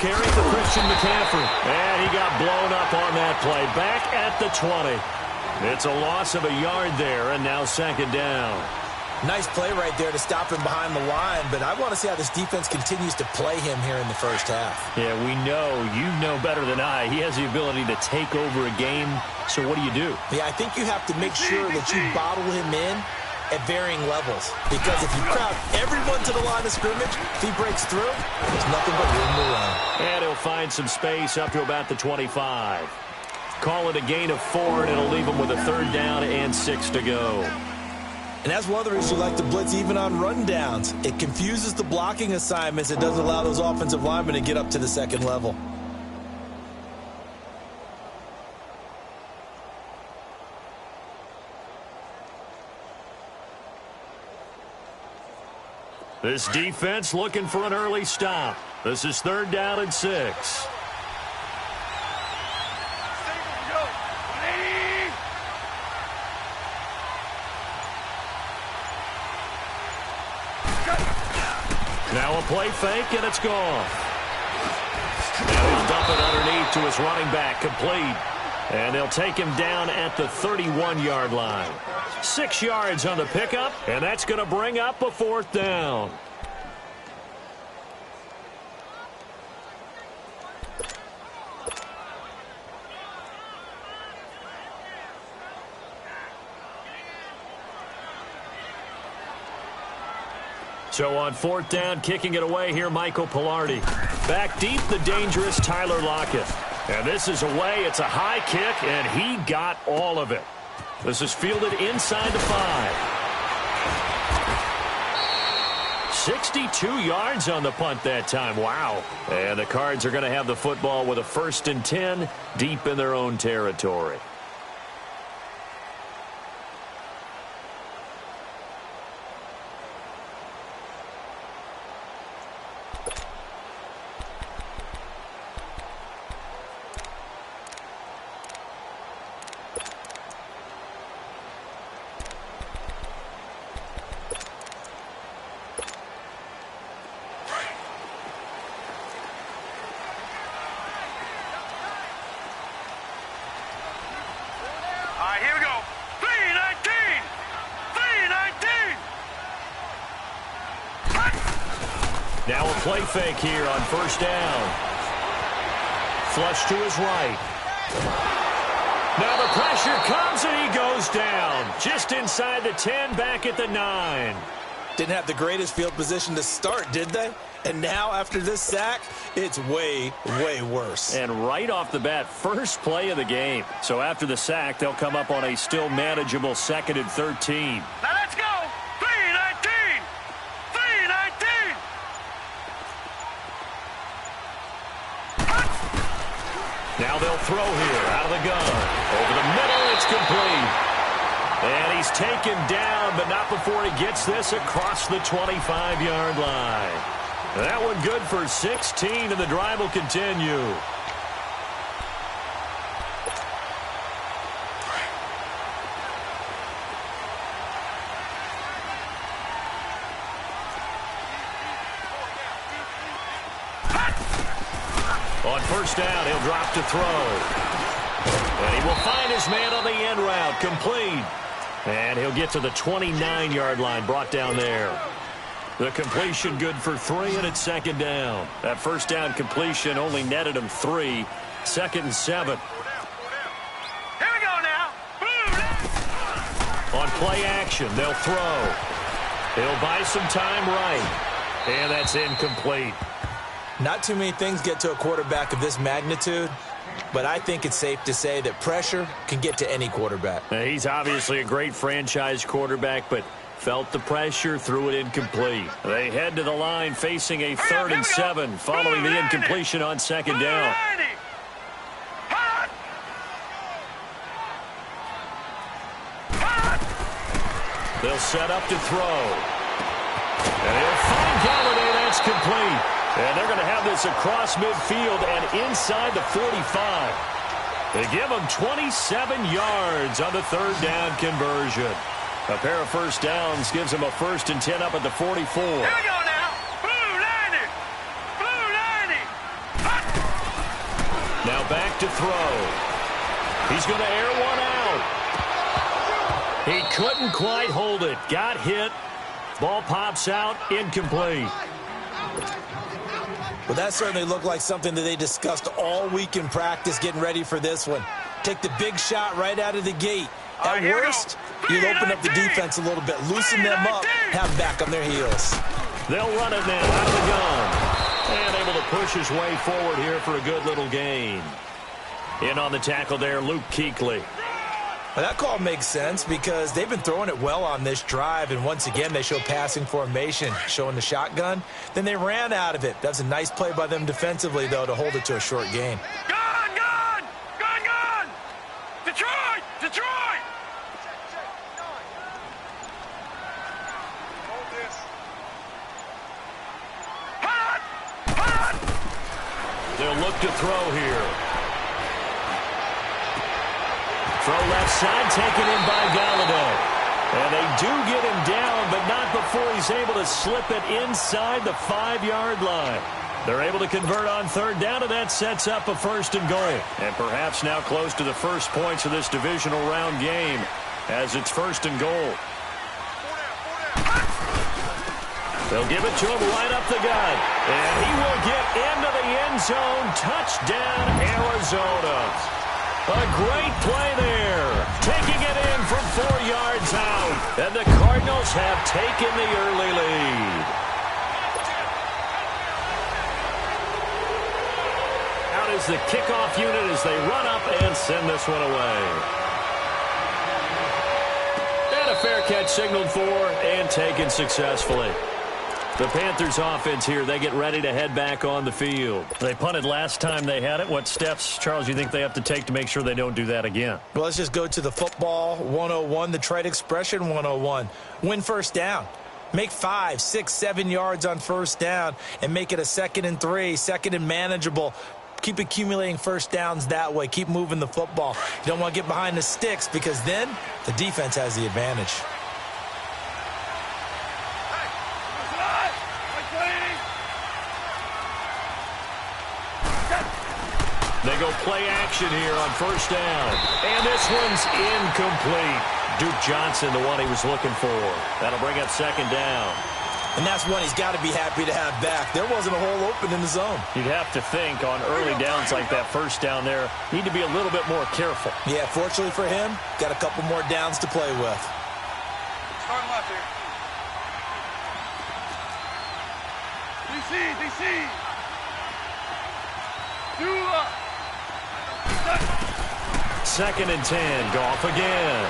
carry for Christian McCaffrey. And he got blown up on that play. Back at the 20. It's a loss of a yard there, and now second down. Nice play right there to stop him behind the line, but I want to see how this defense continues to play him here in the first half. Yeah, we know. You know better than I. He has the ability to take over a game, so what do you do? Yeah, I think you have to make sure that you bottle him in at varying levels, because if you crowd everyone to the line of scrimmage, if he breaks through, there's nothing but room to run. And he'll find some space up to about the 25. Call it a gain of 4, and it'll leave him with a third down and 6 to go. And that's one of the reasons you like to blitz even on rundowns. It confuses the blocking assignments. It doesn't allow those offensive linemen to get up to the second level. This defense looking for an early stop. This is third down and 6. Now a play fake, and it's gone. Now he'll dump it underneath to his running back, complete. And they'll take him down at the 31-yard line. 6 yards on the pickup, and that's going to bring up a fourth down. So on fourth down, kicking it away here, Michael Pilardi. Back deep, the dangerous Tyler Lockett. And this is away. It's a high kick, and he got all of it. This is fielded inside the 5. 62 yards on the punt that time. Wow. And the Cards are going to have the football with a 1st and 10 deep in their own territory. Here we go. 3-19. 3-19. Now a play fake here on first down. Flush to his right. Now the pressure comes and he goes down. Just inside the 10, back at the 9. Didn't have the greatest field position to start, did they? And now, after this sack, it's way, way worse. And right off the bat, first play of the game. So after the sack, they'll come up on a still manageable 2nd and 13. Now let's go. 3-19. 3-19. Now they'll throw here out of the gun. Over the middle, it's complete. And he's taken down, but not before he gets this across the 25-yard line. That one good for 16, and the drive will continue. On first down, he'll drop to throw. And he will find his man on the end route, complete. And he'll get to the 29-yard line, brought down there. The completion good for 3, and it's second down. That first down completion only netted him 3. 2nd and 7. Here we go now. On play action, they'll throw. He'll buy some time right. And that's incomplete. Not too many things get to a quarterback of this magnitude, but I think it's safe to say that pressure can get to any quarterback. Now, he's obviously a great franchise quarterback, but felt the pressure, threw it incomplete. They head to the line facing a 3rd and 7 following the incompletion on second down. They'll set up to throw. And he'll find Galladay. That's complete. And they're going to have this across midfield and inside the 45. They give him 27 yards on the third down conversion. A pair of first downs gives him a 1st and 10 up at the 44. Here we go now. Blue 90. Blue 90. to throw. He's going to air one out. He couldn't quite hold it. Got hit. Ball pops out. Incomplete. Well, that certainly looked like something that they discussed all week in practice getting ready for this one. Take the big shot right out of the gate. At worst, you'll open up the defense a little bit, loosen them up, have them back on their heels. They'll run it now out of the gun. And able to push his way forward here for a good little gain. In on the tackle there, Luke Kuechly. Well, that call makes sense because they've been throwing it well on this drive, and once again, they show passing formation, showing the shotgun. Then they ran out of it. That's a nice play by them defensively, though, to hold it to a short gain. Gone, gone! Gone, gone! Detroit! Detroit! Hold this. Hot! Hot! They'll look to throw here. Throw left side, taken in by Galladay. And they do get him down, but not before he's able to slip it inside the 5-yard line. They're able to convert on third down, and that sets up a 1st and goal. And perhaps now close to the first points of this divisional round game as it's 1st and goal. They'll give it to him right up the gut. And he will get into the end zone. Touchdown, Arizona. A great play there. Taking it in from 4 yards out. And the Cardinals have taken the early lead. Out is the kickoff unit as they run up and send this one away. And a fair catch signaled for and taken successfully. The Panthers offense here, they get ready to head back on the field. They punted last time they had it. What steps, Charles, you think they have to take to make sure they don't do that again? Well, let's just go to the football 101, the trade expression 101. Win first down. Make 5, 6, 7 yards on first down and make it a 2nd and 3, 2nd and manageable. Keep accumulating first downs that way. Keep moving the football. You don't want to get behind the sticks because then the defense has the advantage. They go play action here on first down. And this one's incomplete. Duke Johnson, the one he was looking for. That'll bring up 2nd down. And that's one he's got to be happy to have back. There wasn't a hole open in the zone. You'd have to think on early downs like that first down there, need to be a little bit more careful. Yeah, fortunately for him, got a couple more downs to play with. Start left here. DC! 2 up! 2nd and 10. Goff again.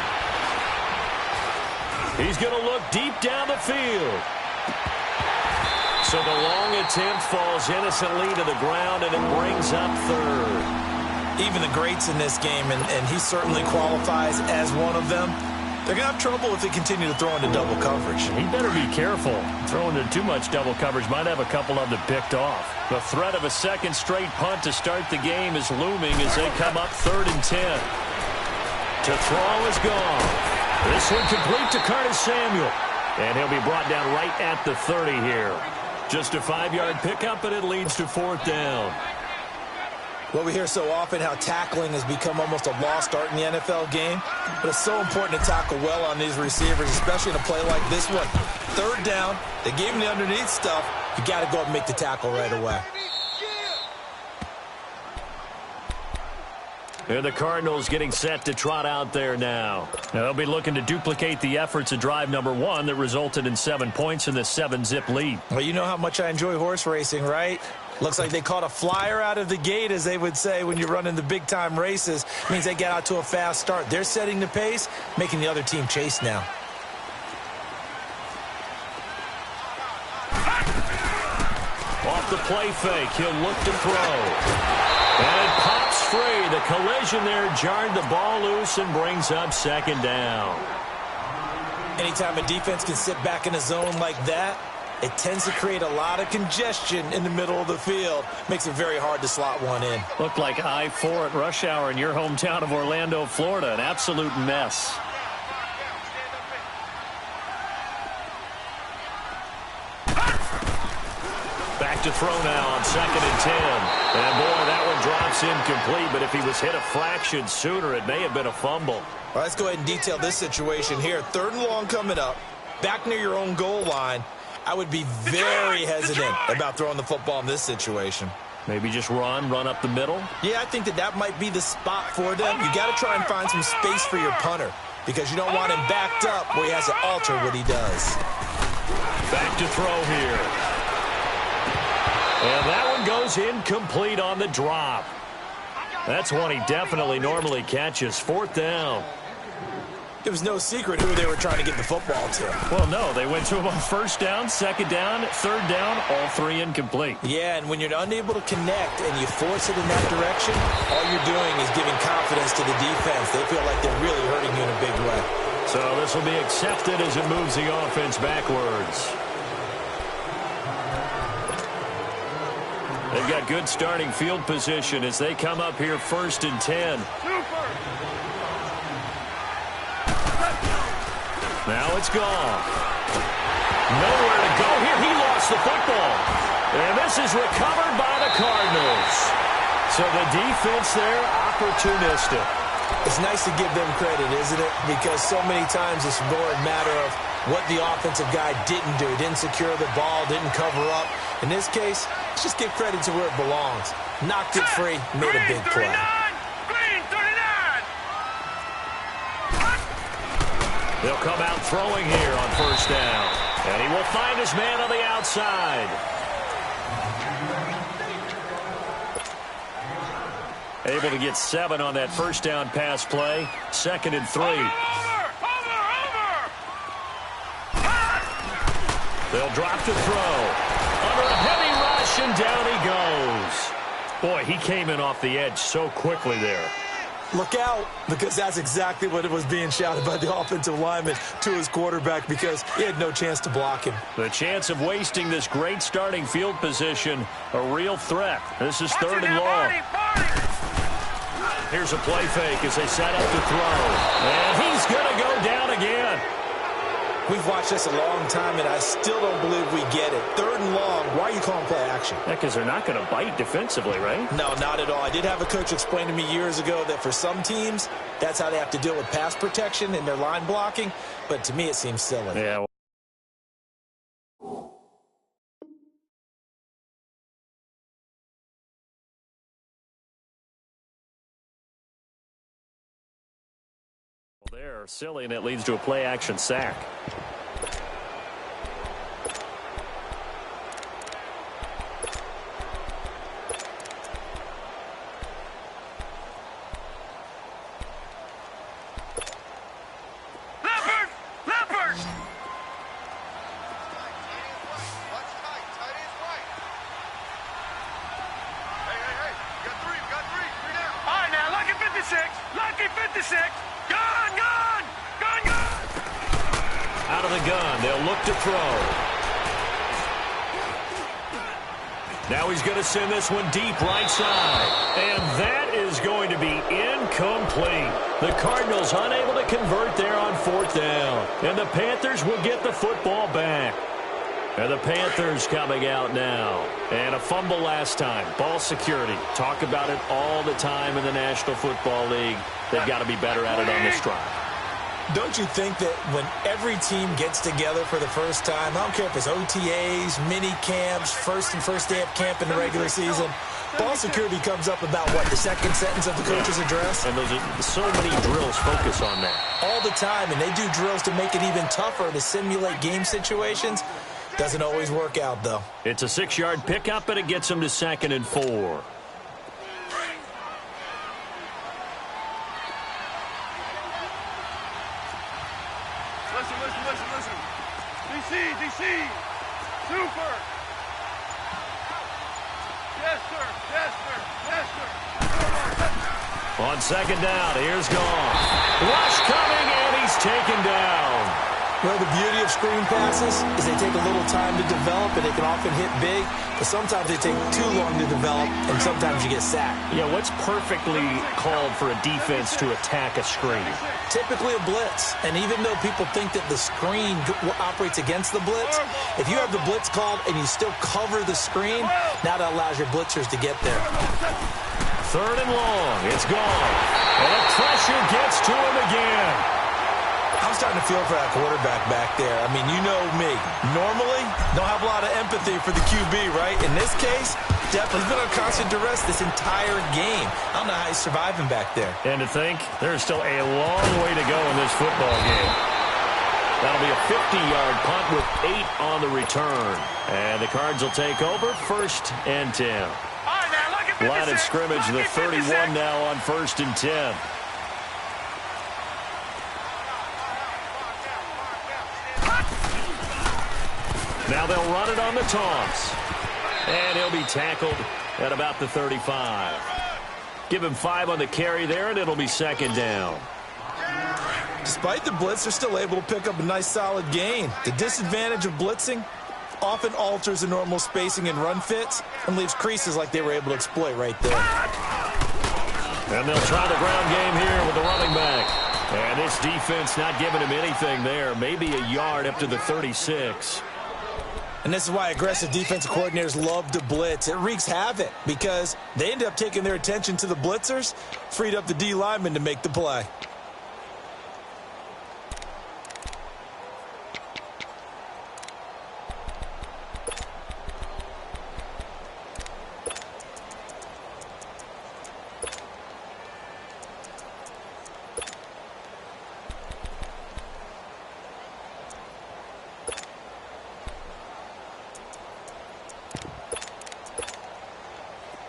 He's going to look deep down the field. So the long attempt falls innocently to the ground, and it brings up 3rd. Even the greats in this game, and he certainly qualifies as one of them, they're going to have trouble if they continue to throw into double coverage. He better be careful. Throwing into too much double coverage might have a couple of them picked off. The threat of a 2nd straight punt to start the game is looming as they come up 3rd and 10. To throw is gone. This one complete to Curtis Samuel. And he'll be brought down right at the 30 here. Just a 5-yard pickup, and it leads to 4th down. Well, we hear so often how tackling has become almost a lost art in the NFL game. But it's so important to tackle well on these receivers, especially in a play like this one. 3rd down, they gave him the underneath stuff. You got to go up and make the tackle right away. And the Cardinals getting set to trot out there now. They'll be looking to duplicate the efforts of drive number 1 that resulted in 7 points in this 7-zip lead. Well, you know how much I enjoy horse racing, right? Looks like they caught a flyer out of the gate, as they would say when you're running the big-time races. It means they get out to a fast start. They're setting the pace, making the other team chase now. Off the play fake, he'll look to throw. And it pops free. The collision there jarred the ball loose and brings up 2nd down. Anytime a defense can sit back in a zone like that, it tends to create a lot of congestion in the middle of the field. Makes it very hard to slot one in. Looked like I-4 at rush hour in your hometown of Orlando, Florida. An absolute mess. Back back to throw now on 2nd and 10. And, boy, that one drops incomplete, but if he was hit a fraction sooner, it may have been a fumble. Well, let's go ahead and detail this situation here. 3rd and long coming up, back near your own goal line. I would be very hesitant about throwing the football in this situation. Maybe just run up the middle? Yeah, I think that might be the spot for them. You got to try and find some space for your punter because you don't want him backed up where he has to alter what he does. Back to throw here. And that one goes incomplete on the drop. That's one he definitely normally catches. 4th down. It was no secret who they were trying to get the football to. Well, no, they went to him on 1st down, 2nd down, 3rd down, all 3 incomplete. Yeah, and when you're unable to connect and you force it in that direction, all you're doing is giving confidence to the defense. They feel like they're really hurting you in a big way. So this will be accepted as it moves the offense backwards. They've got good starting field position as they come up here 1st and 10. Now it's gone. Nowhere to go here. He lost the football. And this is recovered by the Cardinals. So the defense there, opportunistic. It's nice to give them credit, isn't it? Because so many times it's more a matter of what the offensive guy didn't do. Didn't secure the ball, didn't cover up. In this case, let's just give credit to where it belongs. Knocked it free, made a big play. They'll come out throwing here on 1st down. And he will find his man on the outside. Able to get 7 on that 1st down pass play. 2nd and 3. They'll drop to throw. Under a heavy rush, and down he goes. Boy, he came in off the edge so quickly there. Look out, because that's exactly what it was being shouted by the offensive lineman to his quarterback because he had no chance to block him. The chance of wasting this great starting field position, a real threat. This is 3rd and long. Here's a play fake as they set up to throw. And he's going to go down again. We've watched this a long time, and I still don't believe we get it. 3rd and long, why are you calling play action? Yeah, because they're not going to bite defensively, right? No, not at all. I did have a coach explain to me years ago that for some teams, that's how they have to deal with pass protection and their line blocking. But to me, it seems silly. Yeah. They're silly, and it leads to a play-action sack. Leopard! Hey, got three down. All right, now, lucky 56. Gun! Out of the gun, they'll look to throw. Now he's going to send this one deep right side. And that is going to be incomplete. The Cardinals unable to convert there on 4th down. And the Panthers will get the football back. And the Panthers coming out now. And a fumble last time. Ball security. Talk about it all the time in the National Football League. They've got to be better at it on this drive. Don't you think that when every team gets together for the first time, I don't care if it's OTAs, mini camps, first day of camp in the regular season, ball security comes up about, what, the 2nd sentence of the coach's address? And those are so many drills focus on that. All the time, and they do drills to make it even tougher to simulate game situations. Doesn't always work out, though. It's a 6-yard pickup, and it gets them to 2nd and 4. Listen. DC. Super. Yes, sir. On 2nd down, here's gone. Rush coming, and he's taken down. Well, the beauty of screen passes is they take a little time to develop, and they can often hit big, but sometimes they take too long to develop, and sometimes you get sacked. Yeah, what's perfectly called for a defense to attack a screen? Typically a blitz, and even though people think that the screen operates against the blitz, if you have the blitz called and you still cover the screen, now that allows your blitzers to get there. 3rd and long. It's gone. And the pressure gets to him again. I'm starting to feel for that quarterback back there. I mean, you know me. Normally, don't have a lot of empathy for the QB, right? In this case, definitely been on constant duress this entire game. I don't know how he's surviving back there. And to think, there's still a long way to go in this football game. That'll be a 50-yard punt with 8 on the return. And the Cards will take over 1st and 10. Line of scrimmage, the 31 now on 1st and 10. Now they'll run it on the toss. And he'll be tackled at about the 35. Give him 5 on the carry there, and it'll be 2nd down. Despite the blitz, they're still able to pick up a nice solid gain. The disadvantage of blitzing often alters the normal spacing and run fits and leaves creases like they were able to exploit right there. And they'll try the ground game here with the running back. And this defense not giving him anything there. Maybe a yard up to the 36. And this is why aggressive defensive coordinators love to blitz. It wreaks havoc because they end up taking their attention to the blitzers, freed up the D lineman to make the play.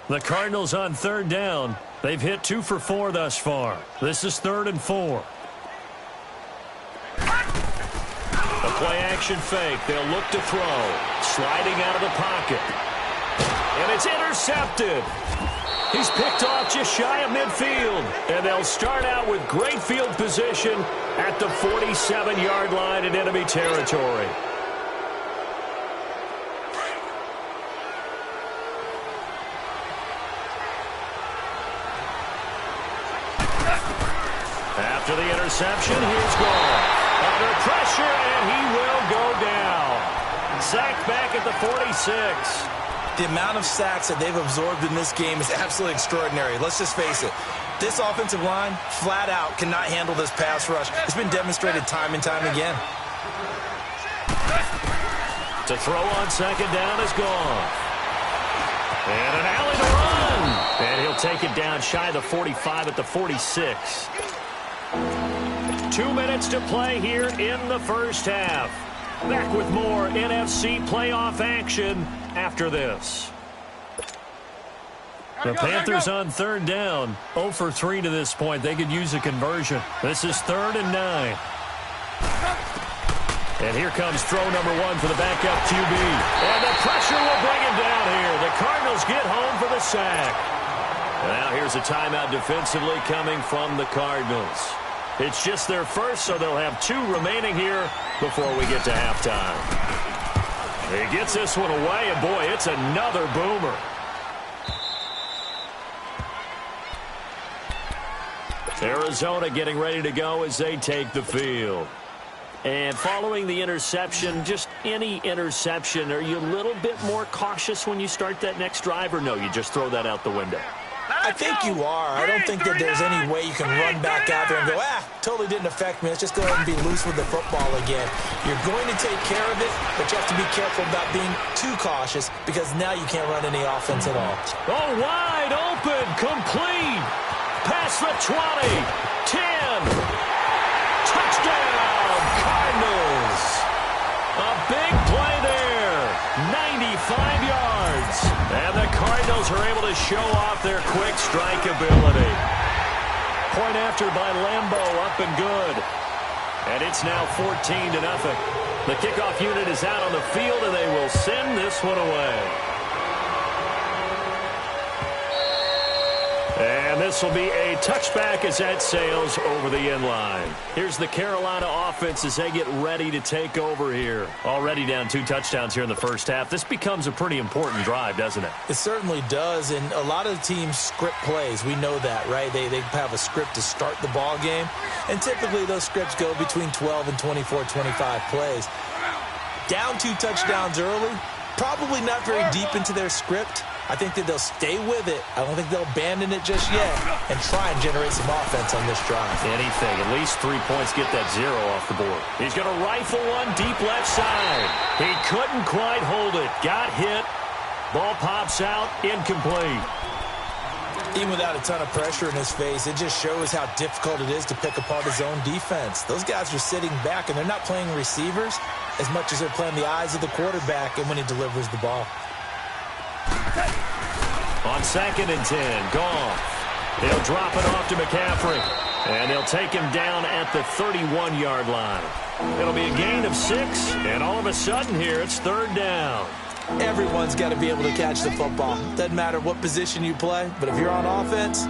The Cardinals on 3rd down. They've hit 2 for 4 thus far. This is 3rd and 4. A play-action fake. They'll look to throw. Sliding out of the pocket. And it's intercepted. He's picked off just shy of midfield. And they'll start out with great field position at the 47-yard line in enemy territory. After the interception, here's Goff. Under pressure, and he will go down. Sacked back at the 46. The amount of sacks that they've absorbed in this game is absolutely extraordinary. Let's just face it. This offensive line, flat out, cannot handle this pass rush. It's been demonstrated time and time again. To throw on 2nd down is gone. And an alley to run. And he'll take it down shy of the 45 at the 46. 2 minutes to play here in the first half. Back with more NFC playoff action after this. The Panthers on 3rd down. 0 for 3 to this point. They could use a conversion. This is 3rd and 9. And here comes throw number 1 for the backup QB. And the pressure will bring him down here. The Cardinals get home for the sack. Now here's a timeout defensively coming from the Cardinals. It's just their first, so they'll have 2 remaining here before we get to halftime. He gets this one away, and boy, it's another boomer. Arizona getting ready to go as they take the field. And following the interception, just any interception, are you a little bit more cautious when you start that next drive, or no, you just throw that out the window? I think you are. I don't think that there's any way you can run back out there and go, totally didn't affect me. Let's just go ahead and be loose with the football again. You're going to take care of it, but you have to be careful about being too cautious because now you can't run any offense at all. Oh, wide open, complete. Past the 20, 10. Touchdown, Cardinals. A big play there, 95 yards. And the Cardinals are able to show off their quick strike ability. Point after by Lambeau, up and good. And it's now 14-0. The kickoff unit is out on the field, and they will send this one away. And this will be a touchback as that sails over the end line. Here's the Carolina offense as they get ready to take over here. Already down 2 touchdowns here in the first half. This becomes a pretty important drive, doesn't it? It certainly does, and a lot of teams script plays. We know that, right? They have a script to start the ball game, and typically those scripts go between 12 and 24, 25 plays. Down 2 touchdowns early, probably not very deep into their script. I think that they'll stay with it. I don't think they'll abandon it just yet and try and generate some offense on this drive. Anything. At least 3 points, get that 0 off the board. He's going to rifle one deep left side. He couldn't quite hold it. Got hit. Ball pops out. Incomplete. Even without a ton of pressure in his face, it just shows how difficult it is to pick apart his own defense. Those guys are sitting back, and they're not playing receivers as much as they're playing the eyes of the quarterback and when he delivers the ball. On 2nd and 10, Goff. He'll drop it off to McCaffrey. And he'll take him down at the 31-yard line. It'll be a gain of 6, and all of a sudden here it's 3rd down. Everyone's got to be able to catch the football. Doesn't matter what position you play, but if you're on offense,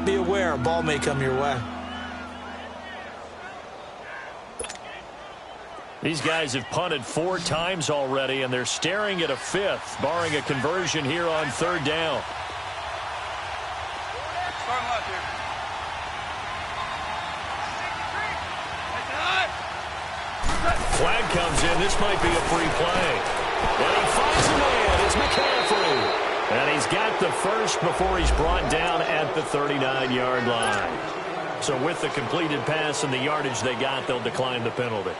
be aware a ball may come your way. These guys have punted 4 times already, and they're staring at a 5th, barring a conversion here on 3rd down. Flag comes in. This might be a free play. And he finds a man. It's McCaffrey. And he's got the first before he's brought down at the 39-yard line. So with the completed pass and the yardage they got, they'll decline the penalty.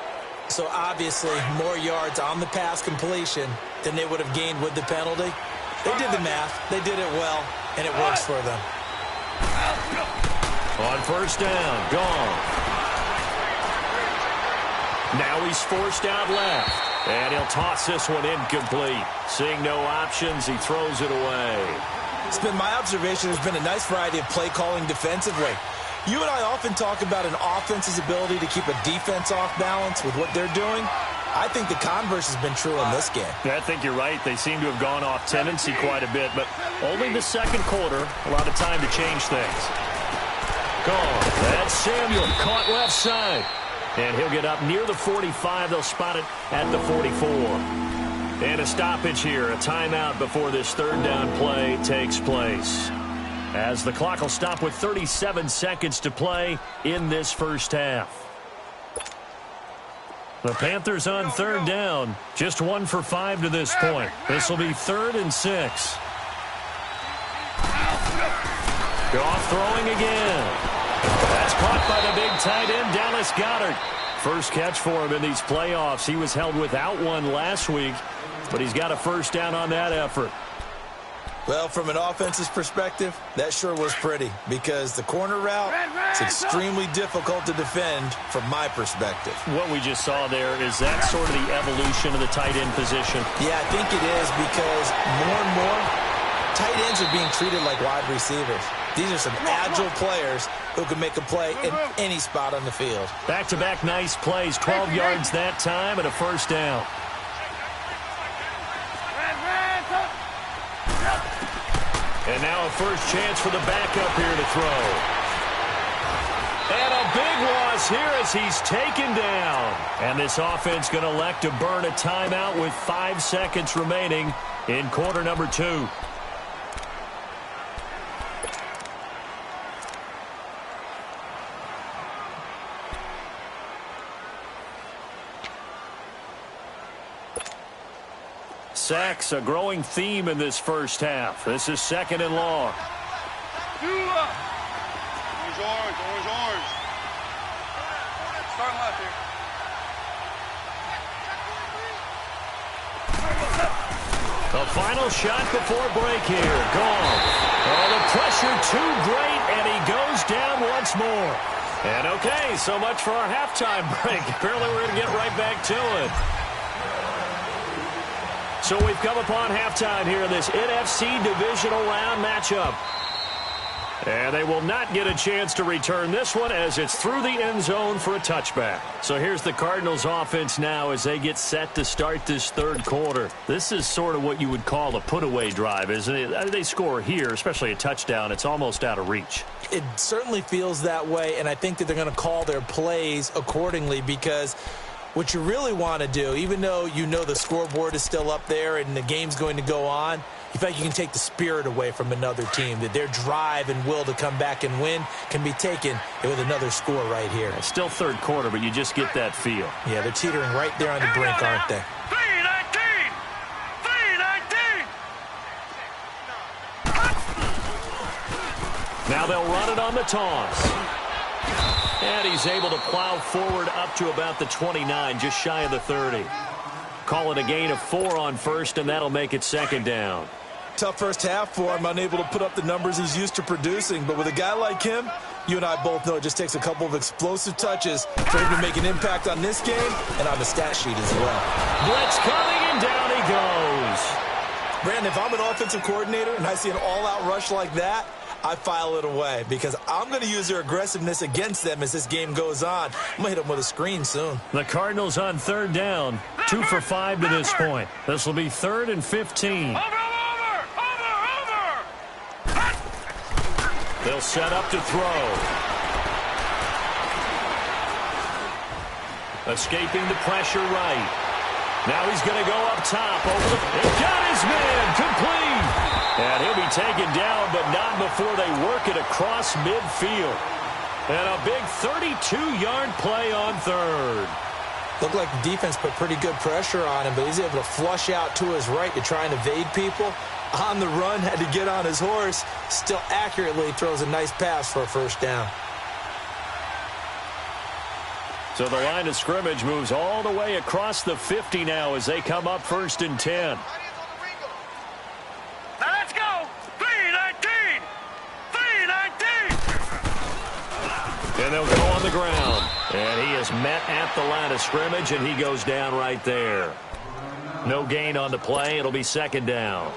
So obviously more yards on the pass completion than they would have gained with the penalty. They did the math. They did it well, and it works for them. On 1st down, gone. Now he's forced out left. And he'll toss this one incomplete. Seeing no options, he throws it away. It's been my observation there's been a nice variety of play calling defensively. You and I often talk about an offense's ability to keep a defense off balance with what they're doing. I think the converse has been true in this game. I think you're right. They seem to have gone off tendency quite a bit, but only the 2nd quarter, a lot of time to change things. Gone. That's Samuel, caught left side. And he'll get up near the 45. They'll spot it at the 44. And a stoppage here, a timeout before this 3rd down play takes place. As the clock will stop with 37 seconds to play in this first half. The Panthers on 3rd down. Just 1 for 5 to this point. This will be 3rd and 6. Goff throwing again. That's caught by the big tight end, Dallas Goedert. First catch for him in these playoffs. He was held without one last week, but he's got a 1st down on that effort. Well, from an offense's perspective, that sure was pretty because the corner route is extremely difficult to defend from my perspective. What we just saw there, is that sort of the evolution of the tight end position? Yeah, I think it is because more and more tight ends are being treated like wide receivers. These are some agile players who can make a play in any spot on the field. Back-to-back nice plays, 12 yards that time and a 1st down. And now a first chance for the backup here to throw. And a big loss here as he's taken down. And this offense going to elect to burn a timeout with 5 seconds remaining in quarter number 2. Sacks, a growing theme in this first half. This is 2nd and long. Orange. Start left here. The final shot before break here. Gone. Oh, the pressure too great, and he goes down once more. And okay, so much for our halftime break. Apparently we're going to get right back to it. So we've come upon halftime here in this NFC divisional round matchup. And they will not get a chance to return this one as it's through the end zone for a touchback. So here's the Cardinals offense now as they get set to start this third quarter. This is sort of what you would call a put-away drive, isn't it? They score here, especially a touchdown. It's almost out of reach. It certainly feels that way, and I think that they're going to call their plays accordingly because what you really want to do, even though you know the scoreboard is still up there and the game's going to go on, you feel like you can take the spirit away from another team, that their drive and will to come back and win can be taken with another score right here. It's still third quarter, but you just get that feel. Yeah, they're teetering right there on the brink, aren't they? 319! 319! Now they'll run it on the toss. And he's able to plow forward up to about the 29, just shy of the 30. Call it a gain of 4 on first, and that'll make it second down. Tough first half for him, unable to put up the numbers he's used to producing. But with a guy like him, you and I both know it just takes a couple of explosive touches for him to make an impact on this game and on the stat sheet as well. Blitz coming, and down he goes. Brandon, if I'm an offensive coordinator and I see an all-out rush like that, I file it away because I'm going to use their aggressiveness against them as this game goes on. I'm going to hit them with a screen soon. The Cardinals on third down, 2 for 5 to this point. This will be 3rd and 15. Over! They'll set up to throw. Escaping the pressure right. Now he's going to go up top. He got his man, complete. And he'll be taken down, but not before they work it across midfield. And a big 32-yard play on third. Looked like the defense put pretty good pressure on him, but he's able to flush out to his right to try and evade people. On the run, had to get on his horse. Still accurately throws a nice pass for a first down. So the line of scrimmage moves all the way across the 50 now as they come up 1st and 10. Now let's go! 319! 319! And they'll go on the ground. And he is met at the line of scrimmage, and he goes down right there. No gain on the play. It'll be second down.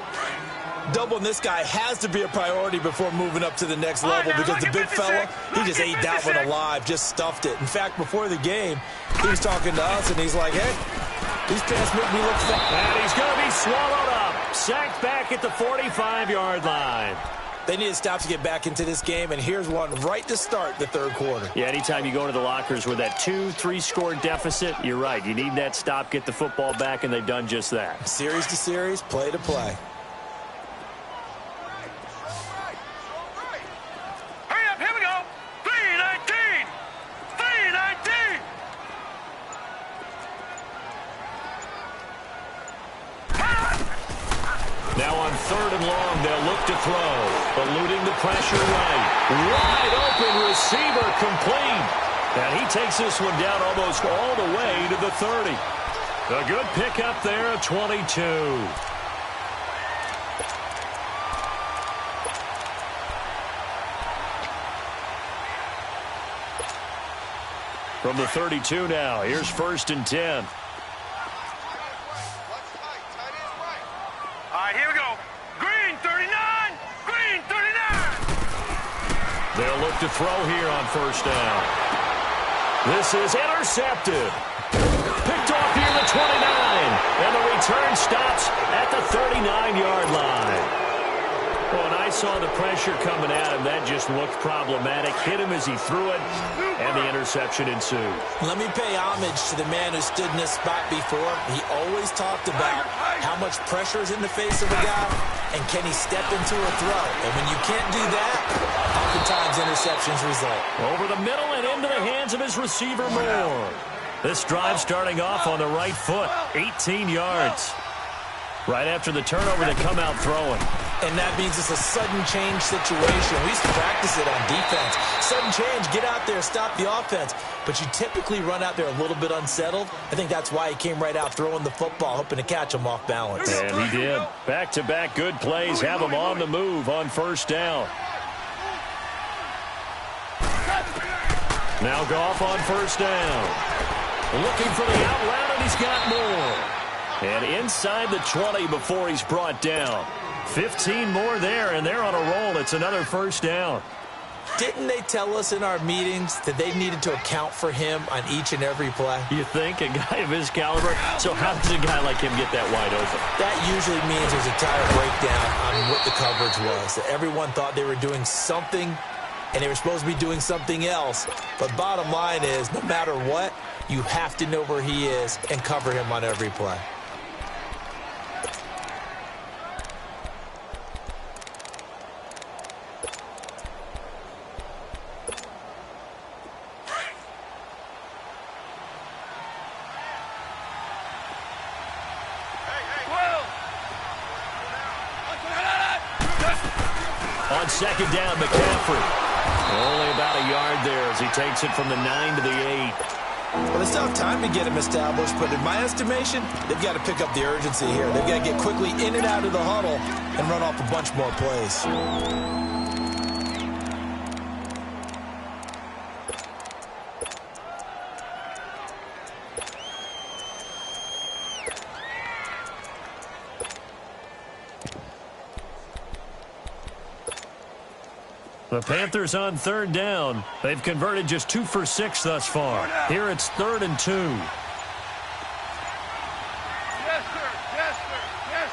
Doubling this guy has to be a priority before moving up to the next level because the big fella, he just ate that one alive, just stuffed it. In fact, before the game, he was talking to us, and he's like, hey, these pants make me look fat. And he's going to be swallowed up. Sacked back at the 45-yard line. They need to stop to get back into this game, and here's one right to start the third quarter. Yeah, anytime you go to the lockers with that 2-3 score deficit, you're right. You need that stop, get the football back, and they've done just that. Series to series, play to play. Hurry up, here we go! 319! 319! Now on 3rd and long, they'll look to throw. Eluding the pressure right. Wide open receiver complete. And he takes this one down almost all the way to the 30. A good pickup there at 22. From the 32 now, here's 1st and 10. All right, here we go. Green 39! Green 39! They'll look to throw here on 1st down. This is intercepted. Picked off near the 29. And the return stops at the 39-yard line. Well, when I saw the pressure coming at him, that just looked problematic. Hit him as he threw it, and the interception ensued. Let me pay homage to the man who stood in this spot before. He always talked about how much pressure is in the face of a guy, and can he step into a throw. And when you can't do that, oftentimes interceptions result. Over the middle and into the hands of his receiver, Moore. This drive starting off on the right foot, 18 yards. Right after the turnover, they come out throwing. And that means it's a sudden change situation. We used to practice it on defense. Sudden change, get out there, stop the offense. But you typically run out there a little bit unsettled. I think that's why he came right out throwing the football, hoping to catch him off balance. And he did. Back-to-back good plays have him on the move on 1st down. Now Goff on 1st down. Looking for the out route, and he's got more. And inside the 20 before he's brought down. 15 more there, and they're on a roll. It's another first down. Didn't they tell us in our meetings that they needed to account for him on each and every play? You think? A guy of his caliber? So how does a guy like him get that wide open? That usually means there's a tire breakdown on what the coverage was. That everyone thought they were doing something, and they were supposed to be doing something else. But bottom line is, no matter what, you have to know where he is and cover him on every play. On second down, McCaffrey. Only about a yard there as he takes it from the 9 to the 8. Well, they still have time to get him established, but in my estimation, they've got to pick up the urgency here. They've got to get quickly in and out of the huddle and run off a bunch more plays. The Panthers on third down. They've converted just 2 for 6 thus far. Here it's 3rd and 2. Yes, sir. Yes, sir. Yes,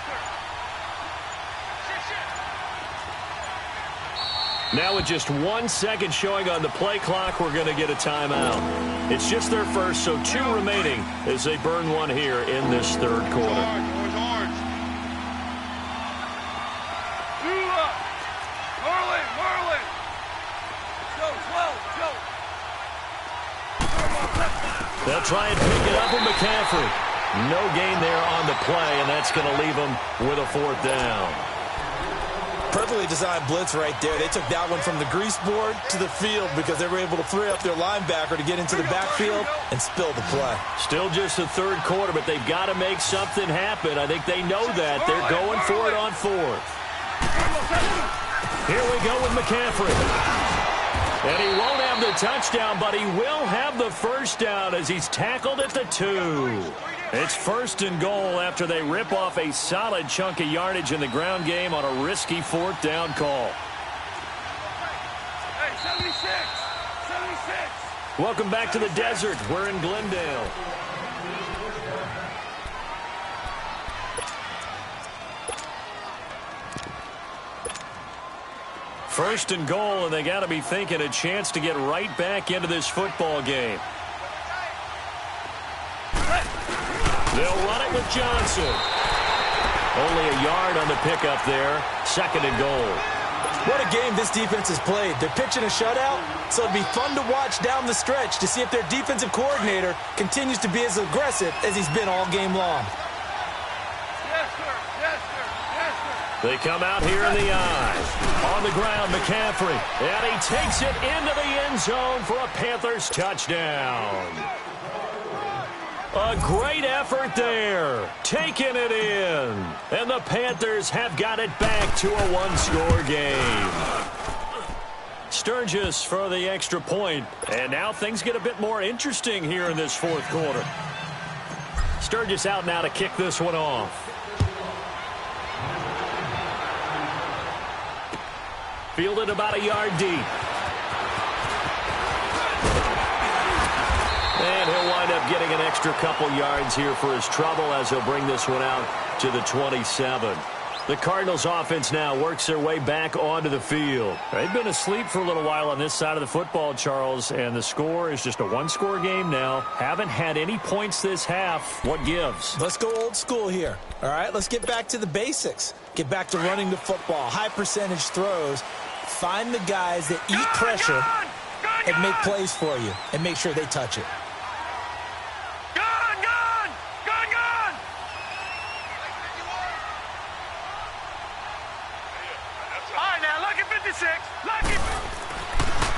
sir. Now with just 1 second showing on the play clock, we're going to get a timeout. It's just their first, so 2 remaining as they burn one here in this third quarter. Orange. Marlin. Go, 12, go. They'll try and pick it up with McCaffrey. No gain there on the play, and that's going to leave them with a 4th down. Perfectly designed blitz right there. They took that one from the grease board to the field because they were able to free up their linebacker to get into the backfield and spill the play. Still just the third quarter, but they've got to make something happen. I think they know that. They're going for it on 4th. Here we go with McCaffrey. And he won't have the touchdown, but he will have the first down as he's tackled at the 2. It's 1st and goal after they rip off a solid chunk of yardage in the ground game on a risky 4th down call. Hey, 76. Welcome back to the desert. We're in Glendale. First and goal, and they got to be thinking a chance to get right back into this football game. They'll run it with Johnson. Only a yard on the pickup there. 2nd and goal. What a game this defense has played. They're pitching a shutout, so it'd be fun to watch down the stretch to see if their defensive coordinator continues to be as aggressive as he's been all game long. Yes, sir. Yes, sir. Yes, sir. They come out here in the eye. On the ground, McCaffrey. And he takes it into the end zone for a Panthers touchdown. A great effort there. Taking it in. And the Panthers have got it back to a 1-score game. Sturgis for the extra point. And now things get a bit more interesting here in this 4th quarter. Sturgis out now to kick this one off. Fielded about a yard deep. And he'll wind up getting an extra couple yards here for his trouble as he'll bring this one out to the 27. The Cardinals offense now works their way back onto the field. They've been asleep for a little while on this side of the football, Charles, and the score is just a 1-score game now. Haven't had any points this half. What gives? Let's go old school here. All right, let's get back to the basics. Get back to running the football, high percentage throws. Find the guys that eat pressure and make plays for you and make sure they touch it.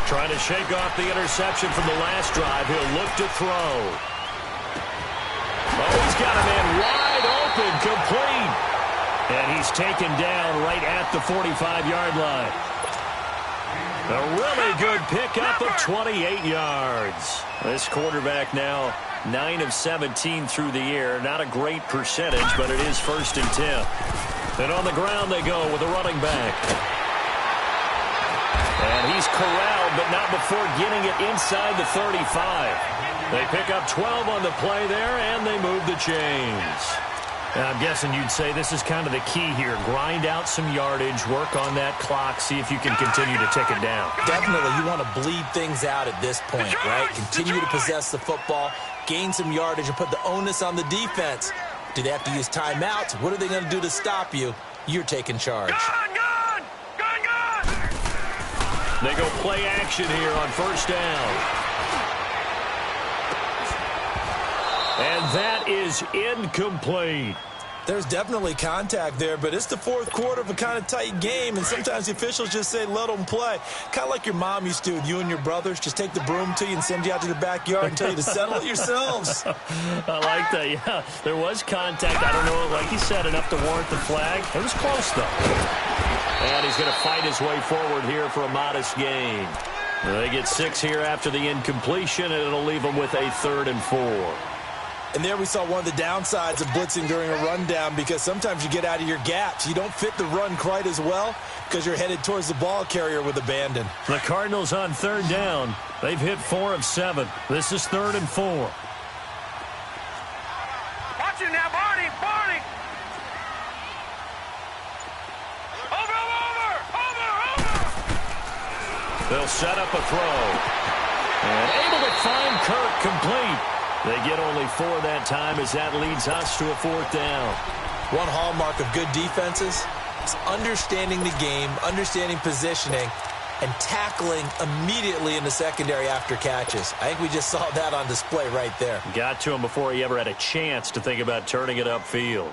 Trying to shake off the interception from the last drive. He'll look to throw. Oh, he's got a man wide open, complete. And he's taken down right at the 45-yard line. A really good pickup of 28 yards. This quarterback now 9 of 17 through the air. Not a great percentage, but it is 1st and 10. And on the ground they go with a running back. And he's corralled, but not before getting it inside the 35. They pick up 12 on the play there, and they move the chains. Now, I'm guessing you'd say this is kind of the key here. Grind out some yardage, work on that clock, see if you can continue to tick it down. Definitely, you want to bleed things out at this point, right? Continue to possess the football, gain some yardage, and put the onus on the defense. Do they have to use timeouts? What are they going to do to stop you? You're taking charge. Gun! They go play action here on first down. And that is incomplete. There's definitely contact there, but it's the fourth quarter of a kind of tight game, and sometimes the officials just say, let them play. Kind of like your mom used to with you and your brothers. Just take the broom to you and send you out to the backyard and tell you to settle it yourselves. I like that, yeah. There was contact. I don't know, like you said, enough to warrant the flag. It was close, though. And he's going to fight his way forward here for a modest gain. They get 6 here after the incompletion, and it'll leave them with a 3rd and 4. And there we saw one of the downsides of blitzing during a rundown, because sometimes you get out of your gaps. You don't fit the run quite as well because you're headed towards the ball carrier with abandon. The Cardinals on 3rd down. They've hit 4 of 7. This is 3rd and 4. Watch it now, Barney! Over! They'll set up a throw. And able to find Kirk complete. They get only 4 that time as that leads us to a 4th down. One hallmark of good defenses is understanding the game, understanding positioning, and tackling immediately in the secondary after catches. I think we just saw that on display right there. Got to him before he ever had a chance to think about turning it upfield.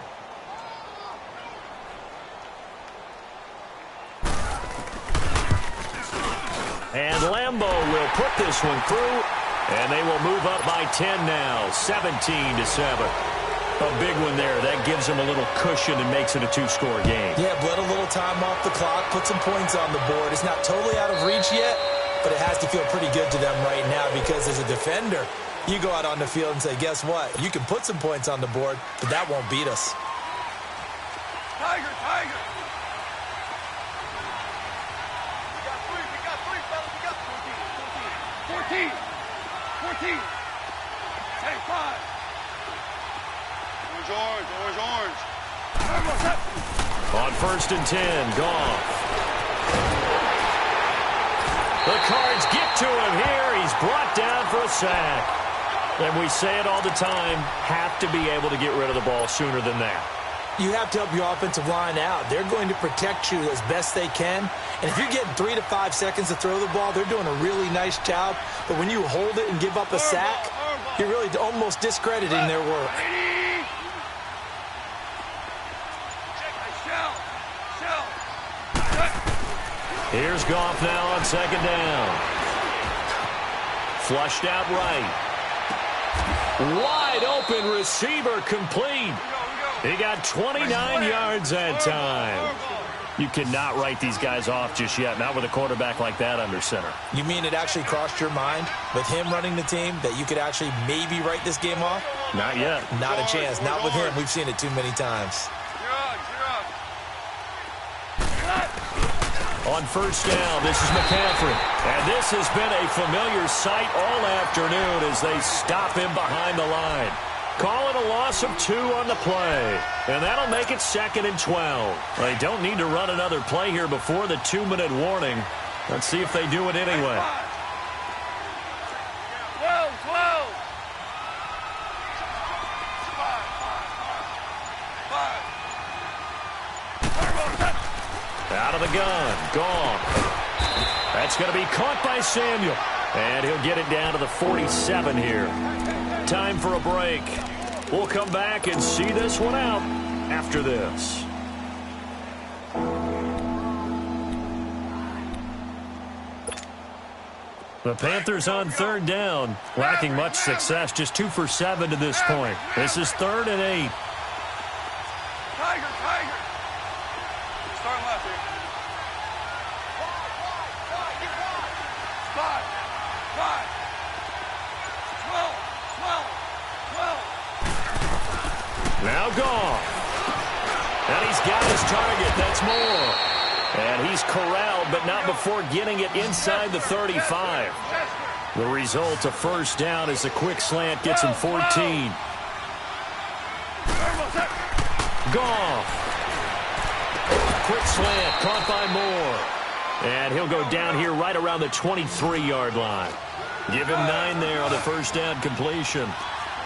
And Lambo will put this one through. And they will move up by 10 now, 17-7. A big one there. That gives them a little cushion and makes it a 2-score game. Yeah, bled a little time off the clock, put some points on the board. It's not totally out of reach yet, but it has to feel pretty good to them right now, because as a defender, you go out on the field and say, guess what? You can put some points on the board, but that won't beat us. Tiger! We got 3, fellas. We got 14. 14. Hey, 5. Orange. On 1st and 10, Goff. The Cards get to him here. He's brought down for a sack. And we say it all the time, have to be able to get rid of the ball sooner than that. You have to help your offensive line out. They're going to protect you as best they can. And if you're getting 3 to 5 seconds to throw the ball, they're doing a really nice job. But when you hold it and give up a sack, you're really almost discrediting their work. Here's Goff now on 2nd down. Flushed out right. Wide open receiver complete. He got 29 yards that time. You cannot write these guys off just yet, not with a quarterback like that under center. You mean it actually crossed your mind with him running the team that you could actually maybe write this game off? Not yet. Not a chance. Not with him. We've seen it too many times. On 1st down, this is McCaffrey. And this has been a familiar sight all afternoon as they stop him behind the line. Call it a loss of 2 on the play. And that'll make it 2nd and 12. They don't need to run another play here before the 2-minute warning. Let's see if they do it anyway. 12. Out of the gun. Gone. That's going to be caught by Samuel. And he'll get it down to the 47 here. Time for a break. We'll come back and see this one out after this. The Panthers on 3rd down. Lacking much success. Just 2 for 7 to this point. This is 3rd and 8. Tiger. Start left here. 5. 12. Now Goff. And he's got his target. That's more. And he's corralled, but not before getting it inside the 35. The result, a first down, as the quick slant gets him 14. Goff. Quick slant, caught by Moore. And he'll go down here right around the 23-yard line. Give him 9 there on the first down completion.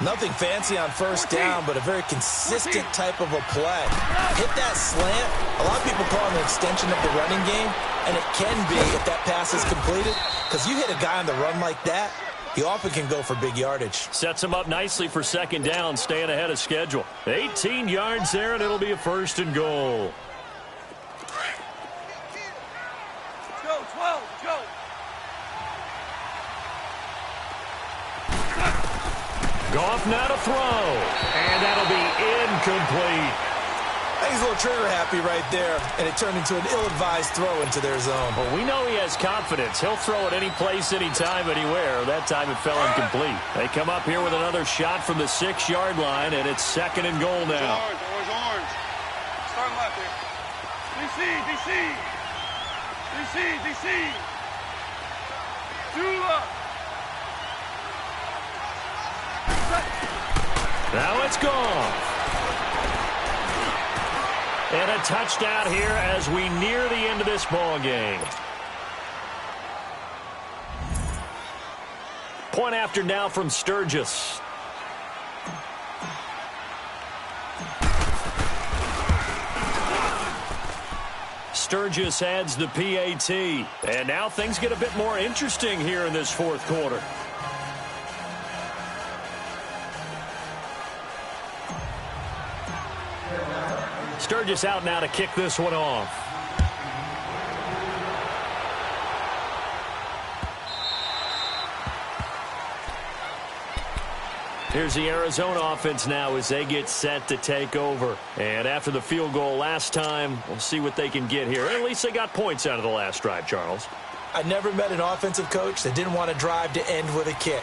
Nothing fancy on first down, but a very consistent type of a play. Hit that slant. A lot of people call it an extension of the running game, and it can be if that pass is completed, because you hit a guy on the run like that, he often can go for big yardage. Sets him up nicely for second down, staying ahead of schedule. 18 yards there, and it'll be a first and goal. Go, 12, go. Goff now to throw, and that'll be incomplete. He's a little trigger happy right there, and it turned into an ill-advised throw into their zone. Well, we know he has confidence. He'll throw it any place, anytime, anywhere. That time it fell incomplete. They come up here with another shot from the 6-yard line, and it's second and goal now. Orange. Start left here. DC. Tula. Now it's gone. And a touchdown here as we near the end of this ball game. Point after now from Sturgis. Sturgis adds the PAT. And now things get a bit more interesting here in this fourth quarter. Sturgis out now to kick this one off. Here's the Arizona offense now as they get set to take over. And after the field goal last time, we'll see what they can get here. At least they got points out of the last drive, Charles. I never met an offensive coach that didn't want to drive to end with a kick.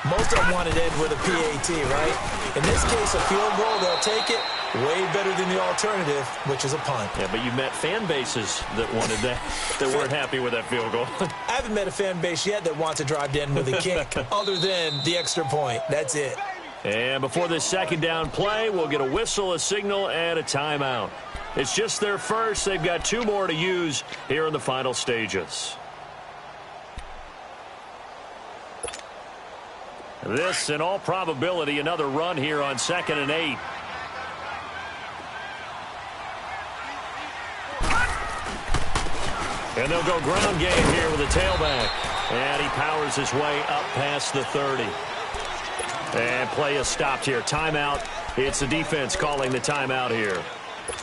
Most of them wanted to end with a PAT, right? In this case, a field goal, they'll take it. Way better than the alternative, which is a punt. Yeah, but you met fan bases that wanted that, that weren't happy with that field goal. I haven't met a fan base yet that wants to drive to end with a kick, other than the extra point. That's it. And before this second down play, we'll get a whistle, a signal, and a timeout. It's just their first. They've got 2 more to use here in the final stages. This, in all probability, another run here on 2nd and 8. And they'll go ground game here with a tailback. And he powers his way up past the 30. And play is stopped here. Timeout. It's the defense calling the timeout here.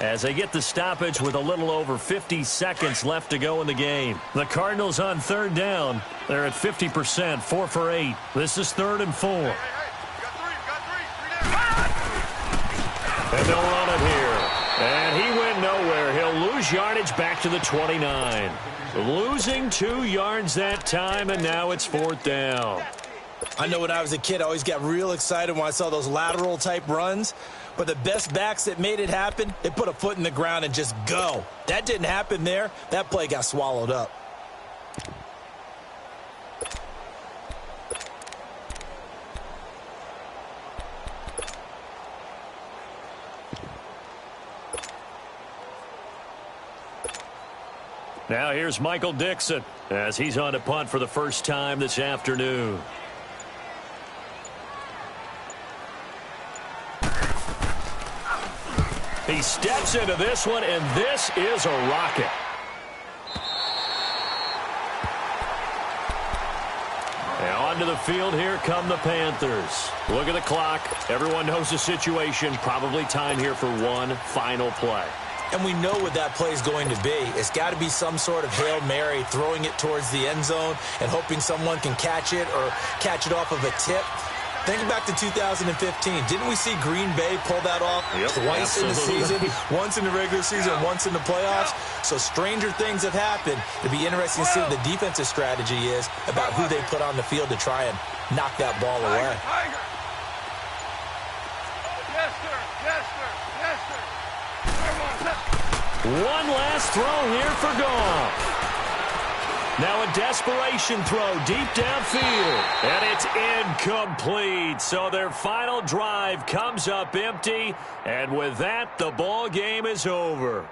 As they get the stoppage with a little over 50 seconds left to go in the game. The Cardinals on third down. They're at 50%, 4 for 8. This is 3rd and 4. Hey, got three. And they'll run it here. And he went nowhere. He'll lose yardage back to the 29. Losing 2 yards that time, and now it's 4th down. I know when I was a kid, I always got real excited when I saw those lateral-type runs. But the best backs that made it happen, they put a foot in the ground and just go. That didn't happen there. That play got swallowed up. Now here's Michael Dixon as he's on to punt for the first time this afternoon. He steps into this one, and this is a rocket. Now onto the field, here come the Panthers. Look at the clock. Everyone knows the situation. Probably time here for one final play. And we know what that play is going to be. It's got to be some sort of Hail Mary, throwing it towards the end zone and hoping someone can catch it or catch it off of a tip. Think back to 2015. Didn't we see Green Bay pull that off twice in the season? Once in the regular season, once in the playoffs. So stranger things have happened. It'd be interesting to see what the defensive strategy is about who they put on the field to try and knock that ball away. Yes, sir. Yes, sir. Yes, sir. One last throw here for Goff. Now a desperation throw deep downfield. And it's incomplete. So their final drive comes up empty. And with that, the ball game is over.